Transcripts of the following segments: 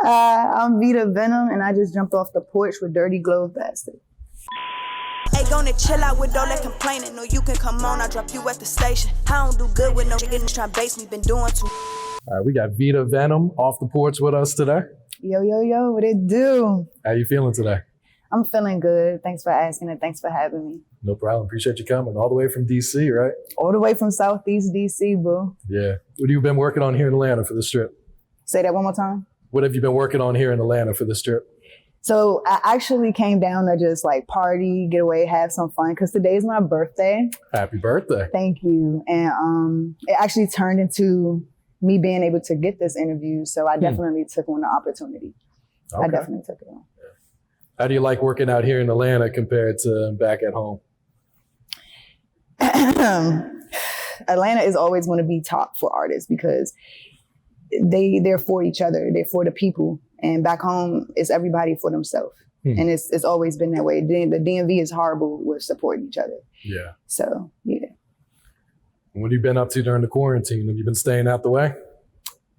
I'm Veeta Venom, and I just jumped off the porch with Dirty Glove Bastard. Hey, gonna chill out with all that complaining. No, you can come on, I'll drop you at the station. I don't do good with no chicken trying to base me, been doing too. All right, we got Veeta Venom off the porch with us today. Yo, what it do? How you feeling today? I'm feeling good. Thanks for asking and thanks for having me. No problem. Appreciate you coming. All the way from DC, right? All the way from Southeast DC, boo. Yeah. What have you been working on here in Atlanta for this trip? Say that one more time. What have you been working on here in Atlanta for this trip? So I actually came down to just like party, get away, have some fun, because today's my birthday. Happy birthday. Thank you. And it actually turned into me being able to get this interview. So I definitely took on the opportunity. Okay. I definitely took it on. How do you like working out here in Atlanta compared to back at home? Atlanta is always going to be top for artists because they're for each other. They're for the people. And back home, it's everybody for themselves. And it's always been that way. The DMV is horrible with supporting each other. Yeah. So, yeah. What have you been up to during the quarantine? Have you been staying out the way?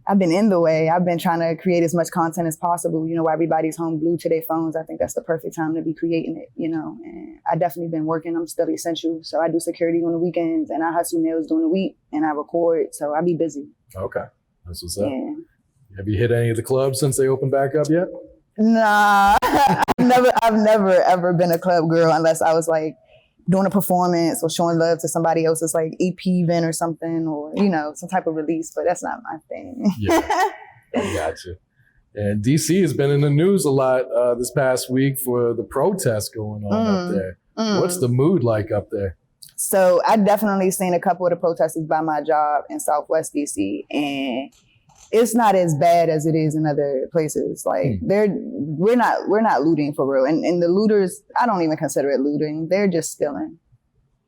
I've been in the way. I've been trying to create as much content as possible. You know, while everybody's home glued to their phones, I think that's the perfect time to be creating it, you know. And I definitely been working. I'm still essential. So I do security on the weekends and I hustle nails during the week and I record. So I be busy. Okay. That's what's up. Yeah. Have you hit any of the clubs since they opened back up yet? Nah, I've never ever been a club girl unless I was like doing a performance or showing love to somebody else's like EP event or something, or, you know, some type of release, but that's not my thing. Yeah, I got you. And DC has been in the news a lot this past week for the protests going on up there. What's the mood like up there? So I definitely seen a couple of the protesters by my job in Southwest DC, and it's not as bad as it is in other places. Like we're not looting for real. And the looters, I don't even consider it looting. They're just stealing.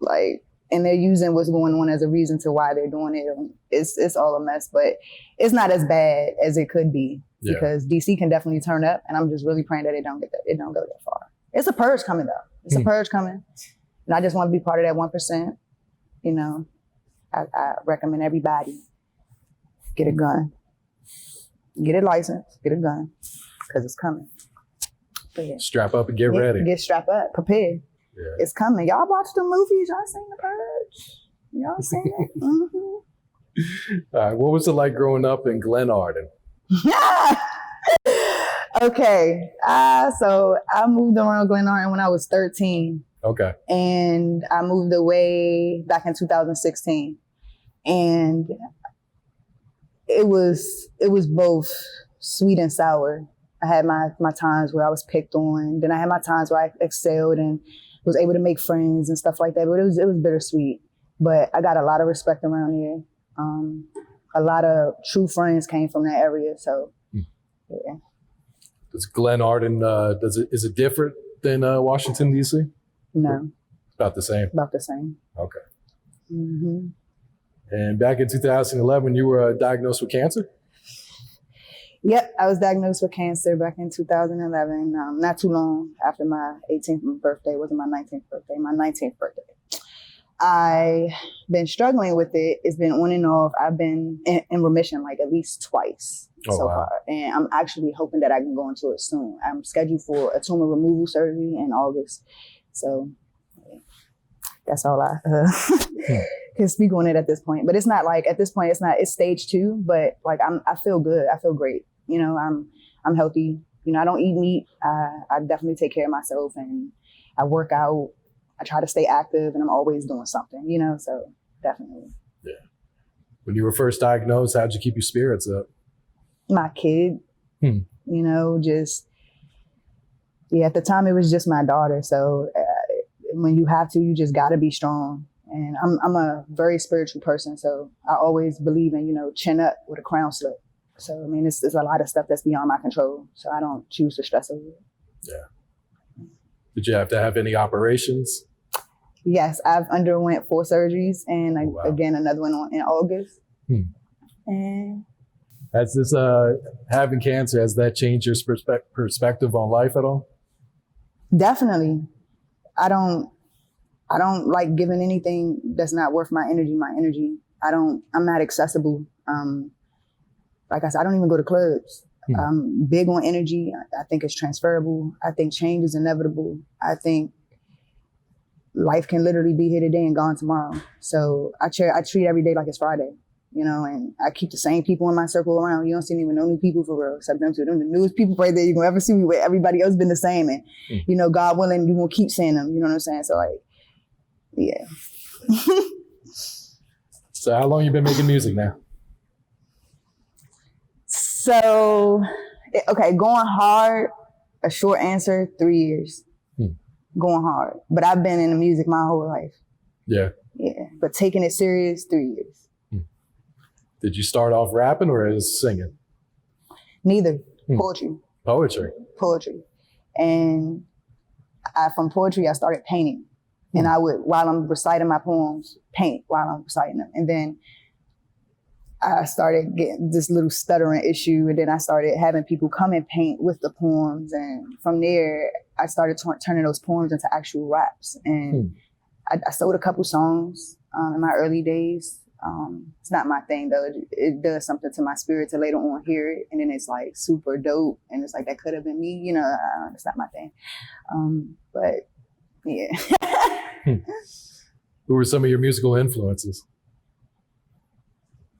Like, and they're using what's going on as a reason to why they're doing it. It's all a mess, but it's not as bad as it could be because DC can definitely turn up. And I'm just really praying that it don't go that far. It's a purge coming though. It's a purge coming. And I just want to be part of that 1%. You know, I recommend everybody get a gun. Get a license, get a gun, because it's coming. Yeah. Strap up and get ready. Get strapped up, prepared. Yeah. It's coming. Y'all watch the movies, y'all seen The Purge? Y'all seen it? All right, what was it like growing up in Glenarden? Okay, so I moved around Glenarden when I was 13. Okay. And I moved away back in 2016. And it was both sweet and sour. I had my times where I was picked on. Then I had my times where I excelled and was able to make friends and stuff like that. But it was bittersweet. But I got a lot of respect around here. A lot of true friends came from that area. So, yeah. Does Glenarden, is it different than Washington, D.C.? No. About the same? About the same. Okay. Mm-hmm. And back in 2011, you were diagnosed with cancer? Yep, I was diagnosed with cancer back in 2011, not too long after my 18th birthday. It wasn't my 19th birthday, my 19th birthday. I've been struggling with it. It's been on and off. I've been in remission like at least twice so far. And I'm actually hoping that I can go into it soon. I'm scheduled for a tumor removal surgery in August. So that's all I can speak on it at this point. But it's not like, at this point, it's stage 2, but like I feel good. I feel great. You know, I'm healthy. You know, I don't eat meat. I definitely take care of myself and I work out. I try to stay active and I'm always doing something, you know, so definitely. Yeah. When you were first diagnosed, how'd you keep your spirits up? My kid, you know, at the time it was just my daughter. So when you have to, you just got to be strong. And I'm a very spiritual person. So I always believe in, you know, chin up with a crown slip. So, I mean, it's a lot of stuff that's beyond my control. So I don't choose to stress over it. Yeah. Did you have to have any operations? Yes, I've underwent 4 surgeries and again, another one in August. And has this, having cancer, has that changed your perspective on life at all? Definitely. I don't like giving anything that's not worth my energy. I'm not accessible. like I said, I don't even go to clubs. I'm big on energy. I think it's transferable. I think change is inevitable. I think life can literally be here today and gone tomorrow. So I treat every day like it's Friday, you know, and I keep the same people in my circle around. You don't see me with no new people for real, except them two. Them the newest people right there you're gonna ever see me with. Everybody else been the same. And, you know, God willing, you gonna keep seeing them. You know what I'm saying? So like, yeah. So how long you been making music now? So, okay, going hard, a short answer, 3 years. Going hard. But I've been in the music my whole life. Yeah. Yeah. But taking it serious, 3 years. Did you start off rapping or as singing? Neither. Poetry. Poetry. And from poetry, I started painting. And I would, while I'm reciting my poems, paint while I'm reciting them. And then I started getting this little stuttering issue, and then I started having people come and paint with the poems. And from there, I started turning those poems into actual raps. And I sold a couple songs in my early days. It's not my thing though. It does something to my spirit to later on hear it, and then it's like super dope. And it's like, that could have been me, you know, it's not my thing. But yeah. Who were some of your musical influences?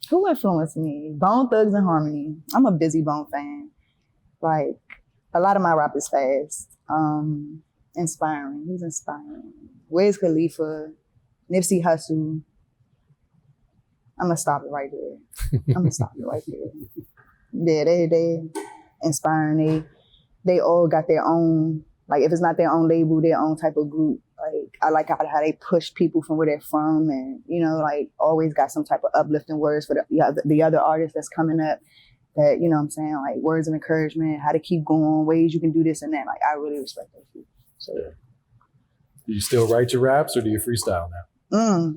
Who influenced me? Bone Thugs and Harmony. I'm a Busy Bone fan. Like, a lot of my rap is fast. Inspiring. Who's inspiring? Wiz Khalifa, Nipsey Hussle. I'm gonna stop it right there. Yeah, they inspiring. They all got their own, like, if it's not their own label, their own type of group. Like, I like how they push people from where they're from, and, you know, like, always got some type of uplifting words for the other artists that's coming up, that, you know what I'm saying, like, words of encouragement, how to keep going, ways you can do this and that. Like, I really respect those people. So, yeah. Do you still write your raps or do you freestyle now?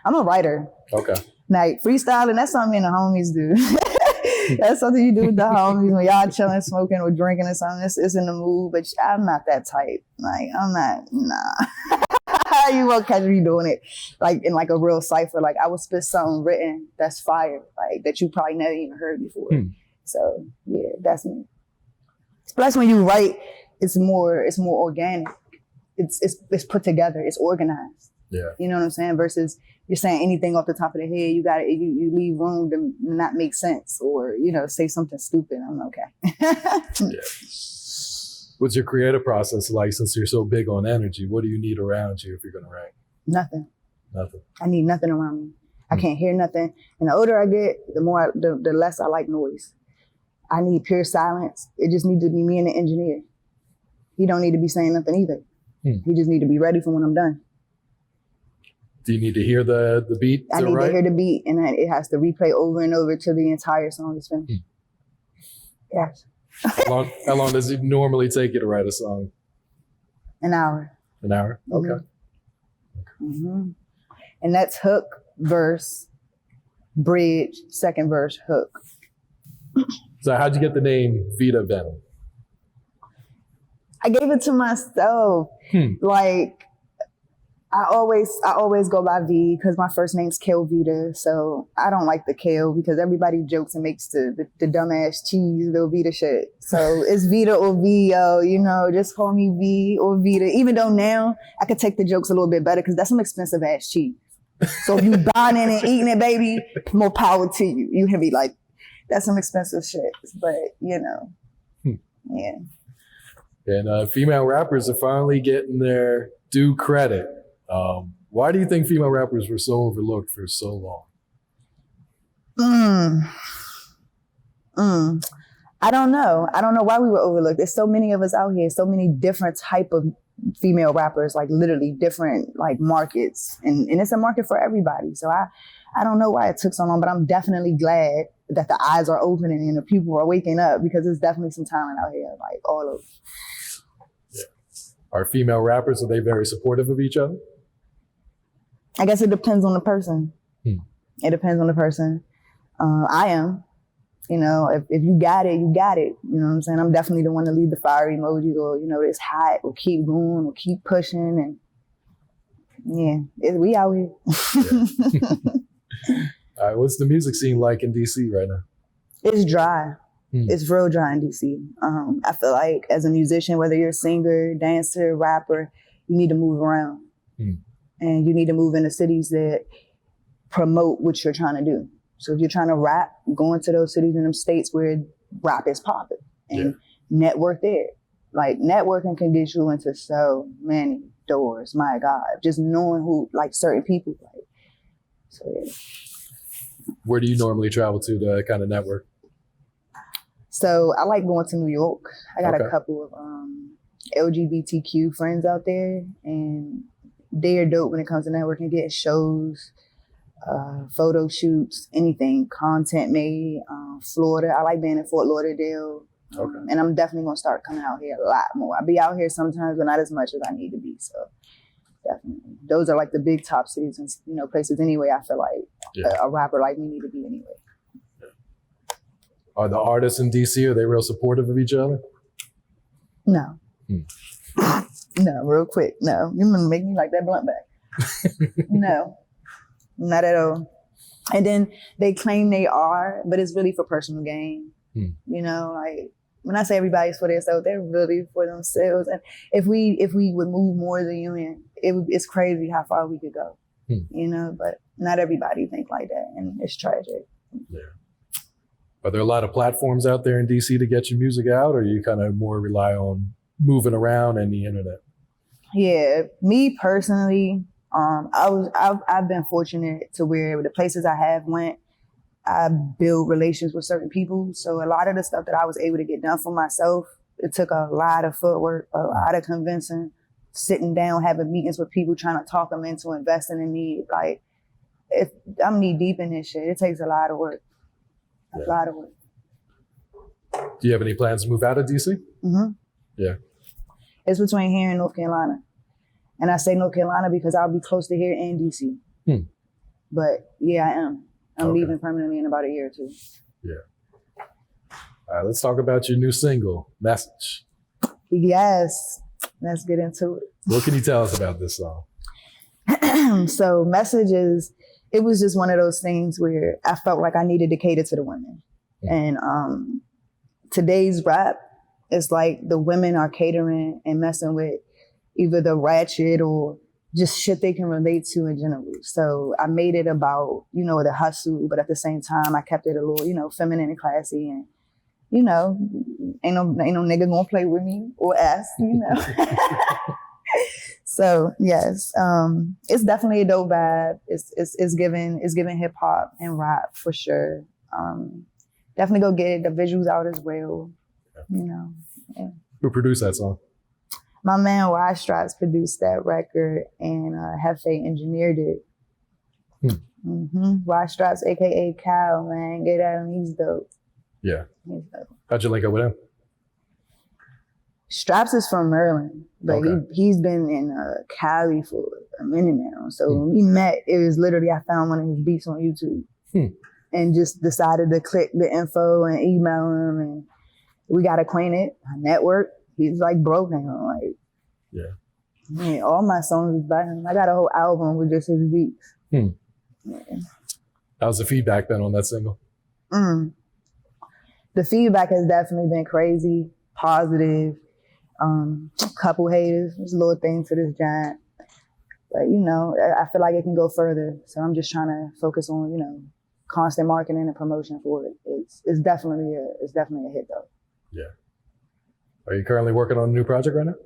I'm a writer. Okay. Like, freestyling, that's something me and the homies do. That's something you do with the homies when y'all chilling, smoking, or drinking or something. It's in the mood, but I'm not that type. Like, I'm not, nah. You won't catch me doing it, like, in, like, a real cipher. Like, I would spit something written that's fire, like, that you probably never even heard before. So, yeah, that's me. Plus, when you write, it's more organic. It's put together. It's organized. Yeah. You know what I'm saying? Versus you're saying anything off the top of the head, you leave room to not make sense, or, you know, say something stupid. I'm okay. Yeah. What's your creative process like, since you're so big on energy? What do you need around you if you're gonna write? Nothing. I need nothing around me. I can't hear nothing. And the older I get, the less I like noise. I need pure silence. It just needs to be me and the engineer. He don't need to be saying nothing either. He just need to be ready for when I'm done. Do you need to hear the beat? I need to hear the beat, and then it has to replay over and over till the entire song is finished. Yes. How long does it normally take you to write a song? An hour. An hour? Okay. And that's hook, verse, bridge, second verse, hook. So how'd you get the name Veeta Venom? I gave it to myself. Like, I always go by V because my first name's Kel Vita. So I don't like the Kel because everybody jokes and makes the dumbass cheese, the Vita shit. So it's Vita or V-O, you know, just call me V or Vita. Even though now I could take the jokes a little bit better because that's some expensive ass cheese. So if you buying it and eating it, baby, more power to you. You hear me? Like, that's some expensive shit. But, you know, yeah. And female rappers are finally getting their due credit. Why do you think female rappers were so overlooked for so long? I don't know. I don't know why we were overlooked. There's so many of us out here, so many different type of female rappers, like literally different like markets. And it's a market for everybody. So I don't know why it took so long, but I'm definitely glad that the eyes are opening and the people are waking up, because there's definitely some talent out here, like all over. Yeah. Are female rappers, are they very supportive of each other? I guess it depends on the person. It depends on the person. I am. You know, if you got it, you got it. You know what I'm saying? I'm definitely the one to leave the fire emojis, or, you know, this hot, or keep going, or keep pushing. And yeah, we out here. All right, what's the music scene like in DC right now? It's dry. It's real dry in DC. I feel like as a musician, whether you're a singer, dancer, rapper, you need to move around. And you need to move into cities that promote what you're trying to do. So if you're trying to rap, go into those cities in them states where rap is popping and network there. Like networking can get you into so many doors. My God, just knowing who, like certain people. Like, so yeah. Where do you normally travel to kind of network? So I like going to New York. I got a couple of LGBTQ friends out there, and they're dope when it comes to networking, getting shows, photo shoots, anything, content made. Florida, I like being in Fort Lauderdale. And I'm definitely gonna start coming out here a lot more. I'll be out here sometimes, but not as much as I need to be. So definitely, those are like the big top cities and places. Anyway, I feel like a rapper like me need to be anyway. Are the artists in DC, are they real supportive of each other? No. No, real quick. No, you're gonna make me like that blunt back. No, not at all. And then they claim they are, but it's really for personal gain. Like when I say everybody's for themselves, they're really for themselves. And if we would move more as a union, it's crazy how far we could go. But not everybody think like that, and it's tragic. Yeah. Are there a lot of platforms out there in DC to get your music out, or you kind of more rely on moving around and the internet? Yeah, me personally, I've been fortunate to where the places I have went, I build relations with certain people. So a lot of the stuff that I was able to get done for myself, it took a lot of footwork, a lot of convincing, sitting down, having meetings with people, trying to talk them into investing in me. Like, I'm knee deep in this shit. It takes a lot of work. A lot of work. Do you have any plans to move out of DC? Yeah. It's between here and North Carolina. And I say North Carolina because I'll be close to here and DC. But yeah, I am. I'm leaving permanently in about a year or two. Yeah. All right, let's talk about your new single, Message. Yes, let's get into it. What can you tell us about this song? So Message it was just one of those things where I felt like I needed to cater to the women. And today's rap, it's like the women are catering and messing with either the ratchet or just shit they can relate to in general. So I made it about, the hustle, but at the same time, I kept it a little, feminine and classy. And, ain't no nigga gonna play with me or ask, So yes, it's definitely a dope vibe. It's giving hip hop and rap for sure. Definitely go get the visuals out as well. Yeah. Who produced that song? My man Wiz Khalifa produced that record, and Hefe engineered it. Wiz Khalifa, aka Cal, man, get at him. He's dope. Yeah. He's dope. How'd you link up with him? Straps is from Maryland, but he's been in Cali for a minute now. So when we met, it was literally I found one of his beats on YouTube and just decided to click the info and email him, and we got acquainted. I networked. He's like broke now. Like, man, all my songs is by him. I got a whole album with just his beats. Yeah. How's the feedback been on that single? The feedback has definitely been crazy, positive. Couple haters, there's a little thing to this giant. But I feel like it can go further. So I'm just trying to focus on, constant marketing and promotion for it. It's definitely a hit though. Yeah. Are you currently working on a new project right now?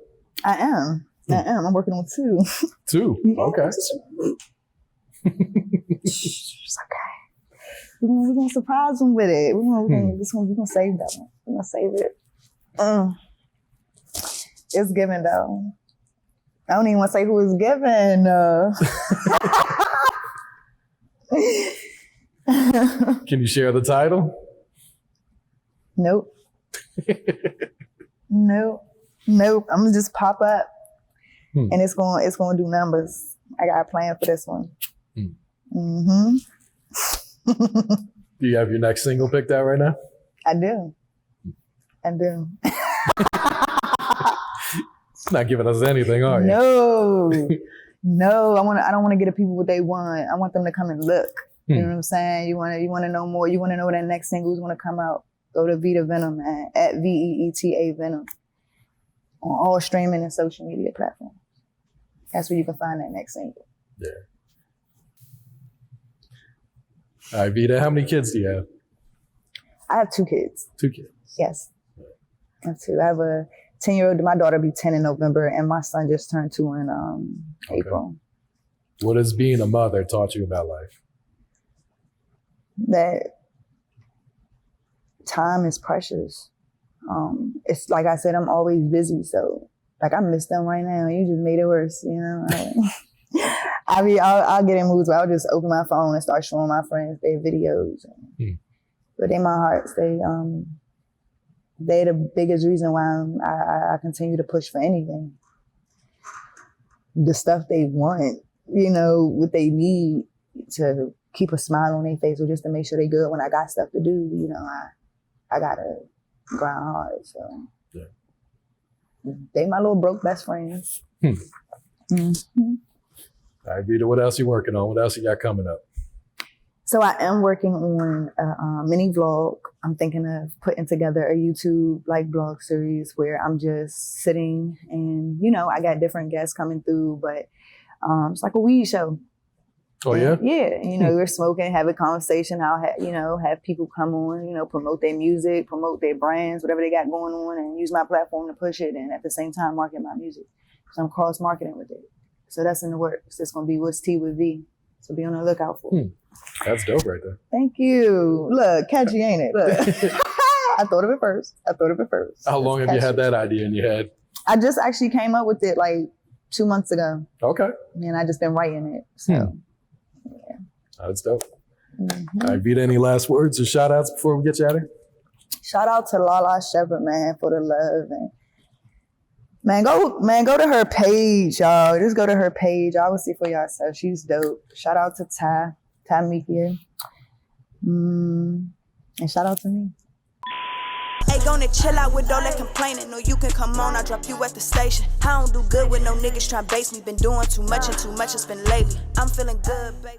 I am. I'm working on two. Two? Okay. It's okay. We're gonna surprise them with it. We're gonna save that one. We're gonna save it. It's given though. I don't even want to say who it's given. Can you share the title? Nope. Nope. I'm gonna just pop up, and it's gonna do numbers. I got a plan for this one. Do you have your next single picked out right now? I do. It's not giving us anything, are you? No. I don't want to get the people what they want. I want them to come and look. You know what I'm saying? You wanna know more. You wanna know when that next single's gonna come out. Go to Veeta Venom at VEETA Venom on all streaming and social media platforms. That's where you can find that next single. Yeah. All right, Veeta, how many kids do you have? I have 2 kids. 2 kids. Yes. I have 2. I have a 10-year-old. My daughter will be 10 in November, and my son just turned 2 in April. What has being a mother taught you about life? That time is precious. It's like I said, I'm always busy, so like I miss them right now. You just made it worse, you know. I'll get in moods where I'll just open my phone and start showing my friends their videos. But in my hearts, they're the biggest reason why I continue to push for anything. The stuff they want, you know, what they need to keep a smile on their face or just to make sure they good when I got stuff to do, you know, I gotta grind hard. So they my little broke best friends. Mm-hmm. All right, Veeta, what else you working on? What else you got coming up? So I am working on a mini vlog. I'm thinking of putting together a YouTube like vlog series where I'm just sitting and, you know, I got different guests coming through, but it's like a weed show. Oh, yeah? Yeah. You know, we're smoking, have a conversation. I'll have people come on, you know, promote their music, promote their brands, whatever they got going on, and use my platform to push it. And at the same time, market my music. So I'm cross marketing with it. So that's in the works. It's going to be What's Tea with V. So be on the lookout for it. That's dope right there. Thank you. Look, catchy, ain't it? Look. I thought of it first. How long have you had that idea in your head? I just actually came up with it like 2 months ago. Okay. And I just been writing it. So. Yeah. That's dope. Mm-hmm. All right, Veeta, any last words or shout outs before we get you out of here? Shout out to Lala Shepherd, man, for the love. And go to her page, y'all. Just go to her page. I will see for yourself. She's dope. Shout out to Ty Meekia. And shout out to me. Hey, gonna chill out with all that complaining. No, you can come on, I'll drop you at the station. I don't do good with no niggas tryna base me. Been doing too much and too much it's been lately. I'm feeling good, baby.